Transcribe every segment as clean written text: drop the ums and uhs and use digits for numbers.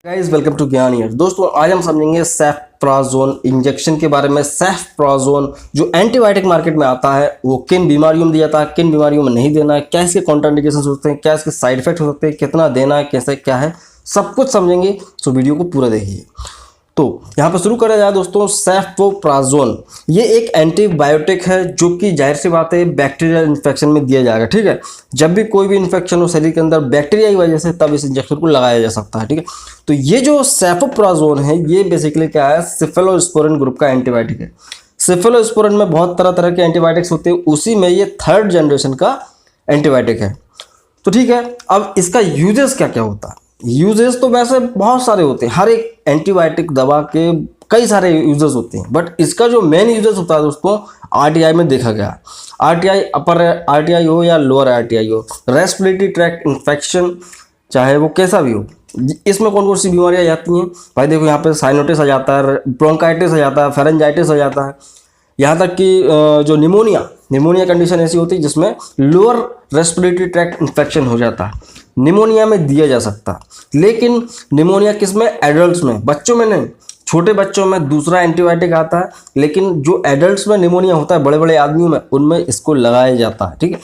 Guys welcome to ज्ञान year. दोस्तों आज हम समझेंगे सेफ्ट्राजोन इंजेक्शन के बारे में। सेफ्ट्राजोन जो एंटीबायोटिक मार्केट में आता है वो किन बीमारियों में दिया जाता है, किन बीमारियों में नहीं देना है, क्या इसके कॉन्ट्राइंडिकेशंस होते हैं, क्या इसके साइड इफेक्ट हो सकते हैं, कितना देना है, कैसे क्या है, सब कुछ समझेंगे। तो वीडियो को पूरा देखिए। तो यहाँ पर शुरू करा जाए दोस्तों, सेफ्ट्राजोन ये एक एंटीबायोटिक है जो कि जाहिर सी बात है बैक्टीरियल इन्फेक्शन में दिया जाएगा। ठीक है, जब भी कोई भी इन्फेक्शन हो शरीर के अंदर बैक्टीरिया की वजह से तब इस इंजेक्शन को लगाया जा सकता है। ठीक है, तो ये जो सेफ्ट्राजोन है ये बेसिकली क्या है, सेफेलोस्पोरिन ग्रुप का एंटीबायोटिक है। सेफेलोस्पोरिन में बहुत तरह तरह के एंटीबायोटिक्स होते हैं, उसी में ये 3rd जनरेशन का एंटीबायोटिक है। तो ठीक है, अब इसका यूजेस क्या क्या होता है। यूजेस तो वैसे बहुत सारे होते हैं, हर एक एंटीबायोटिक दवा के कई सारे यूजेस होते हैं, बट इसका जो मेन यूजेस होता है दोस्तों आरटीआई में देखा गया। आरटीआई अपर आरटीआई हो या लोअर आरटीआई हो, रेस्पिरेटरी ट्रैक्ट इन्फेक्शन चाहे वो कैसा भी हो, इसमें कौन कौन सी बीमारियां आती हैं भाई। देखो यहाँ पे साइनोटिस आ जाता है, ब्रोंकाइटिस आ जाता है, फेरेंजाइटिस आ जाता है, यहाँ तक कि जो निमोनिया कंडीशन ऐसी होती है जिसमें लोअर रेस्पिरेटरी ट्रैक्ट इन्फेक्शन हो जाता है, निमोनिया में दिया जा सकता है। लेकिन निमोनिया किस में, एडल्ट्स में, बच्चों में नहीं। छोटे बच्चों में दूसरा एंटीबायोटिक आता है, लेकिन जो एडल्ट्स में निमोनिया होता है बड़े बड़े आदमियों में, उनमें इसको लगाया जाता है। ठीक है,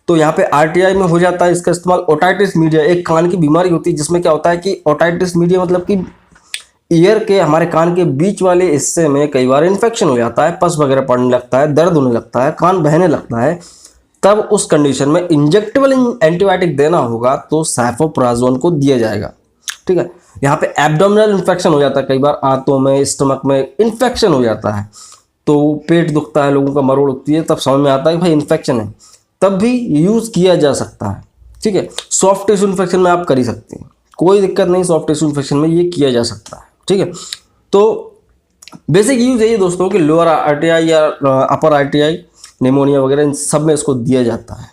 तो यहाँ पे आरटीआई में हो जाता है इसका इस्तेमाल। ओटाइटिस मीडिया एक कान की बीमारी होती है जिसमें क्या होता है कि ओटाइटिस मीडिया मतलब कि ईयर के हमारे कान के बीच वाले हिस्से में कई बार इन्फेक्शन हो जाता है, पस वगैरह पड़ने लगता है, दर्द होने लगता है, कान बहने लगता है। तब उस कंडीशन में इंजेक्टेबल एंटीबायोटिक देना होगा तो सेफ्ट्राजोन को दिया जाएगा। ठीक है, यहाँ पे एब्डोमिनल इन्फेक्शन हो जाता है, कई बार आंतों में स्टमक में इन्फेक्शन हो जाता है, तो पेट दुखता है, लोगों का मरोड़ उठती है, तब समझ में आता है कि भाई इन्फेक्शन है, तब भी यूज़ किया जा सकता है। ठीक है, सॉफ्ट टिश्यू इन्फेक्शन में आप कर ही सकते हैं, कोई दिक्कत नहीं, सॉफ्ट टिश्यू इन्फेक्शन में ये किया जा सकता है। ठीक है, तो बेसिक यूज यही दोस्तों कि लोअर आरटीआई या अपर आरटीआई, निमोनिया वगैरह इन सब में इसको दिया जाता है।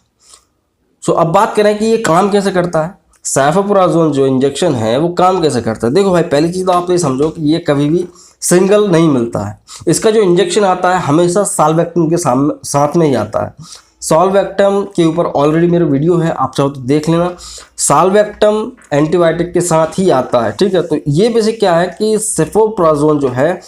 सो अब बात करें कि ये काम कैसे करता है। सेफ्ट्राजोन जो इंजेक्शन है वो काम कैसे करता है। देखो भाई, पहली चीज़ तो आप ये समझो कि ये कभी भी सिंगल नहीं मिलता है। इसका जो इंजेक्शन आता है हमेशा साल्वेक्टम के साथ में ही आता है। साल्वेक्टम के ऊपर ऑलरेडी मेरे वीडियो है, आप चाहो तो देख लेना। साल्वेक्टम एंटीबायोटिक के साथ ही आता है। ठीक है, तो ये बेसिक क्या है कि सेफ्ट्राजोन जो है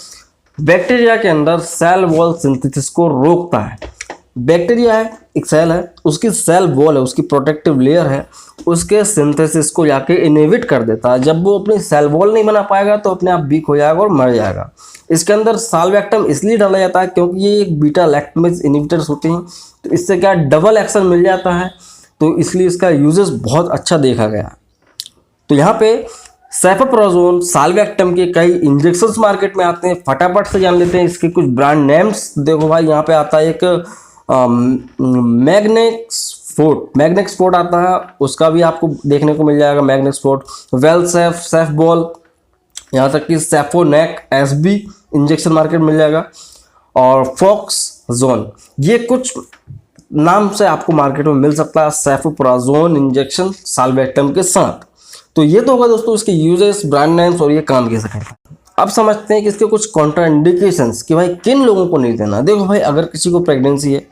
बैक्टीरिया के अंदर सेल वॉल सिंथेसिस को रोकता है। बैक्टीरिया है, एक सेल है, उसकी सेल वॉल है, उसकी प्रोटेक्टिव लेयर है, उसके सिंथेसिस को जाके इनहिबिट कर देता है। जब वो अपनी सेल वॉल नहीं बना पाएगा तो अपने आप वीक हो जाएगा और मर जाएगा। इसके अंदर साल्वेक्टम इसलिए डाला जाता है क्योंकि ये एक बीटा लैक्टमेज इनहिबिटर्स होते हैं, तो इससे क्या डबल एक्शन मिल जाता है, तो इसलिए इसका यूजेस बहुत अच्छा देखा गया। तो यहाँ पे सेफ्ट्राजोन साल्वेक्टम के कई इंजेक्शंस मार्केट में आते हैं, फटाफट से जान लेते हैं इसके कुछ ब्रांड नेम्स। देखो भाई, यहाँ पे आता है एक मैग्नेक्सफोर्ट आता है, उसका भी आपको देखने को मिल जाएगा, मैग्नेक्सफोर्ट, वेलसेफ, सेफबॉल, यहाँ तक कि सेफोनेक एसबी इंजेक्शन मार्केट मिल जाएगा, और फॉक्सजोन, ये कुछ नाम से आपको मार्केट में मिल सकता है सेफ्ट्राजोन इंजेक्शन साल्वेक्टम के साथ। तो ये तो होगा दोस्तों इसके यूजेस, ब्रांड नेम्स और ये काम कैसे करता है। अब समझते हैं कि इसके कुछ कॉन्ट्राइंडिकेशंस कि भाई किन लोगों को नहीं देना। देखो भाई, अगर किसी को प्रेगनेंसी है,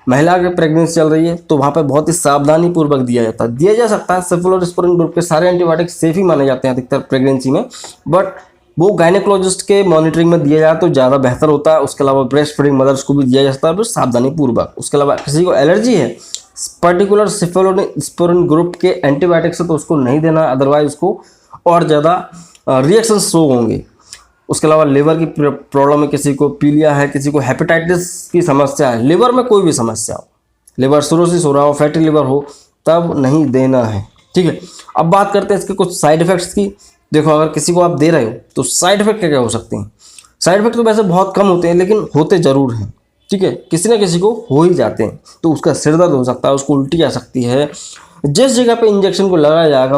महिला की प्रेगनेंसी चल रही है, तो वहाँ पे बहुत ही सावधानी पूर्वक दिया जाता है, दिया जा सकता है। सेफेलोस्पोरिन ग्रुप के सारे एंटीबायोटिक सेफ ही माने जाते हैं अधिकतर प्रेगनेंसी में, बट वो गायनेकोलॉजिस्ट के मॉनिटरिंग में दिया जाए तो ज़्यादा बेहतर होता है। उसके अलावा ब्रेस्ट फीडिंग मदर्स को भी दिया जा सकता है, बस सावधानी पूर्वक। उसके अलावा किसी को एलर्जी है पर्टिकुलर सेफेलोस्पोरिन ग्रुप के एंटीबायोटिक से तो उसको नहीं देना, अदरवाइज उसको और ज़्यादा रिएक्शन शो होंगे। उसके अलावा लिवर की प्रॉब्लम है, किसी को पीलिया है, किसी को हेपेटाइटिस की समस्या है, लिवर में कोई भी समस्या हो, लिवर सिरोसिस हो रहा हो, फैटी लिवर हो, तब नहीं देना है। ठीक है, अब बात करते हैं इसके कुछ साइड इफेक्ट्स की। देखो, अगर किसी को आप दे रहे हो तो साइड इफेक्ट क्या क्या हो सकते हैं। साइड इफेक्ट तो वैसे बहुत कम होते हैं, लेकिन होते ज़रूर हैं। ठीक है, किसी ना किसी को हो ही जाते हैं। तो उसका सिर दर्द हो सकता है, उसको उल्टी आ सकती है, जिस जगह पे इंजेक्शन को लगाया जाएगा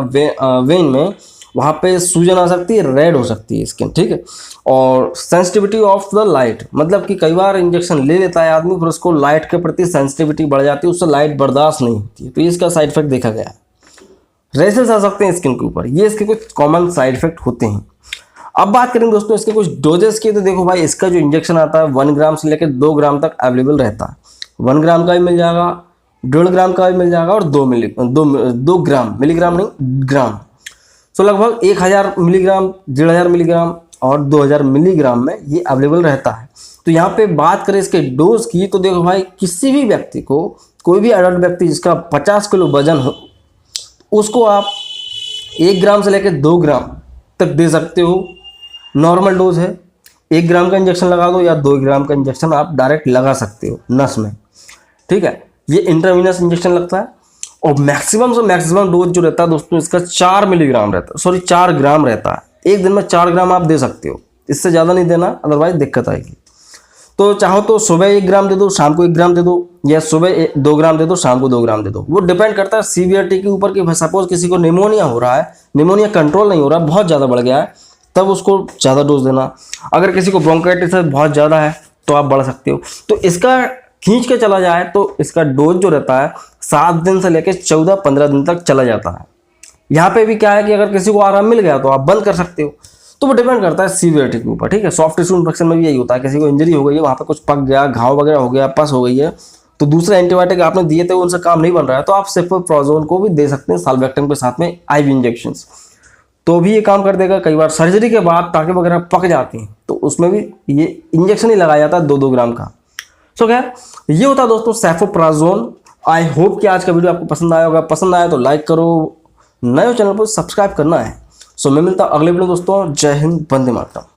वेन में, वहाँ पे सूजन आ सकती है, रेड हो सकती है स्किन। ठीक है, और सेंसिटिविटी ऑफ द लाइट, मतलब कि कई बार इंजेक्शन ले लेता है आदमी, फिर उसको लाइट के प्रति सेंसिटिविटी बढ़ जाती है, उससे लाइट बर्दाश्त नहीं होती है, तो इसका साइड इफेक्ट देखा गया है। रेसेस आ सकते हैं स्किन के ऊपर, ये इसके कुछ कॉमन साइड इफेक्ट होते हैं। अब बात करें दोस्तों इसके कुछ डोजेस की, तो देखो भाई, इसका जो इंजेक्शन आता है 1 ग्राम से लेकर 2 ग्राम तक अवेलेबल रहता है। 1 ग्राम का भी मिल जाएगा, 1.5 ग्राम का भी मिल जाएगा, और 2 ग्राम, मिलीग्राम नहीं, ग्राम। सो लगभग 1000 मिलीग्राम, 1500 मिलीग्राम और 2000 मिलीग्राम में ये अवेलेबल रहता है। तो यहाँ पे बात करें इसके डोज की, तो देखो भाई किसी भी व्यक्ति को, कोई भी एडल्ट व्यक्ति जिसका 50 किलो वजन हो, उसको आप 1 ग्राम से लेकर 2 ग्राम तक दे सकते हो। नॉर्मल डोज है, 1 ग्राम का इंजेक्शन लगा दो या 2 ग्राम का इंजेक्शन आप डायरेक्ट लगा सकते हो नस में, ठीक है। ये इंट्रावीनस इंजेक्शन लगता है और मैक्सिमम से मैक्सिमम डोज जो रहता है दोस्तों इसका 4 मिलीग्राम रहता है, सॉरी 4 ग्राम रहता है। एक दिन में 4 ग्राम आप दे सकते हो, इससे ज़्यादा नहीं देना, अदरवाइज दिक्कत आएगी। तो चाहो तो सुबह 1 ग्राम दे दो, शाम को 1 ग्राम दे दो, या सुबह 2 ग्राम दे दो, शाम को 2 ग्राम दे दो। वो डिपेंड करता है सीवियरिटी के ऊपर कि सपोज किसी को निमोनिया हो रहा है, निमोनिया कंट्रोल नहीं हो रहा, बहुत ज़्यादा बढ़ गया है, तब उसको ज़्यादा डोज देना। अगर किसी को ब्रोंकाइटिस बहुत ज़्यादा है तो आप बढ़ा सकते हो। तो इसका खींच के चला जाए तो इसका डोज जो रहता है 7 दिन से लेकर 14-15 दिन तक चला जाता है। यहाँ पे भी क्या है कि अगर किसी को आराम मिल गया तो आप बंद कर सकते हो। तो वो डिपेंड करता है सीवियरिटी के ऊपर, ठीक है। सॉफ्ट टिश्यू इन्फेक्शन में भी यही होता है, किसी को इंजरी हो गई है, वहाँ पे कुछ पक गया, घाव वगैरह हो गया, पस हो गई है, तो दूसरे एंटीबायोटिक आपने दिए थे उनसे काम नहीं बन रहा है, तो आप सेफ्ट्रोप्राज़ोन को भी दे सकते हैं साल्वेक्टम के साथ में IV इंजेक्शंस, तो भी ये काम कर देगा। कई बार सर्जरी के बाद टाँके वगैरह पक जाती हैं तो उसमें भी ये इंजेक्शन ही लगाया जाता है 2-2 ग्राम का। सो खैर ये होता है दोस्तों सेफ्ट्रोप्राज़ोन। आई होप कि आज का वीडियो आपको पसंद आया होगा। पसंद आया तो लाइक करो, नए चैनल पर सब्सक्राइब करना है। सो मैं मिलता हूँ अगले वीडियो दोस्तों। जय हिंद, वंदे मातरम।